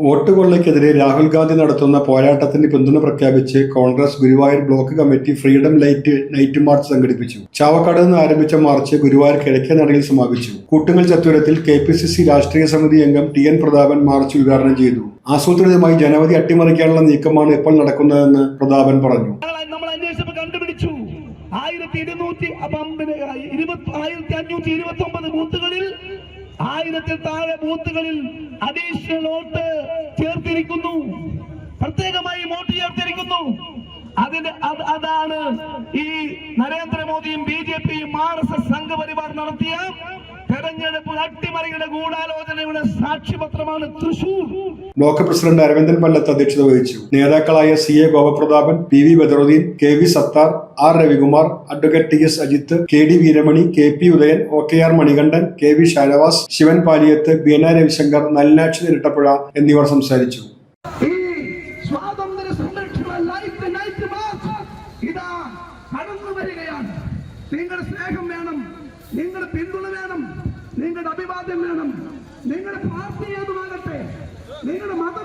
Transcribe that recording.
വോട്ടുകൊള്ളയ്ക്കെതിരെ രാഹുൽ ഗാന്ധി നടത്തുന്ന പോരാട്ടത്തിന് പിന്തുണ പ്രഖ്യാപിച്ച് Congress Guruvayur block committee freedom night March സംഘടിപ്പിച്ചു. ചാവക്കാട് നിന്ന് ആരംഭിച്ച മാർച്ച് ഗുരുവായൂർ കിഴക്കേ നടയിൽ സമാപിച്ചു. കൂട്ടുങ്ങൽ ചത്വരത്തിൽ KPCC രാഷ്ട്രീയ സമിതി അംഗം TN പ്രതാപൻ മാർച്ച് ഉദ്ഘാടനം ചെയ്തു. ആസൂത്രിതമായി ജനവധി അട്ടിമറിക്കാനുള്ള നീക്കമാണ് ഇപ്പോൾ നടക്കുന്നതെന്ന് പ്രതാപൻ പറഞ്ഞു. 1529 ബൂത്തുകളിൽ 1000-ൽ താഴെ ബൂത്തുകളിൽ അഡീഷണൽ വോട്ട് ചേർത്തിരിക്കുന്നു, പ്രത്യേകമായി വോട്ട് ചേർത്തിരിക്കുന്നു. അതാണ് ഈ നരേന്ദ്രമോദിയും BJPയും RSS സംഘപരിവാർ നടത്തിയ തെരഞ്ഞെടുപ്പ് അട്ടിമറിയുടെ ഗൂഢാലോചനയുടെ സാക്ഷ്യപത്രമാണ് തൃശൂർ. ബ്ലോക്ക് പ്രസിഡന്റ് അരവിന്ദൻ പല്ലത്ത് അധ്യക്ഷത വഹിച്ചു. നേതാക്കളായ CA Gopaprathapan, PV Badaruddin, KV Sathar, R Ravikumar, advocate TS Ajith, KD Veeramani, KP Udayan, OKR Manikandan, KV Shanavas, Sivan Paliyath, BNA Ravishankar, Nalinakshi Irattapuzha എന്നിവർ സംസാരിച്ചു. നിങ്ങളുടെ സ്നേഹം വേണം, നിങ്ങളുടെ പിന്തുണ വേണം, നിങ്ങളുടെ അഭിവാദ്യം വേണം. നിങ്ങളുടെ പാർട്ടി ഏതുമാകട്ടെ, നിങ്ങളുടെ മതം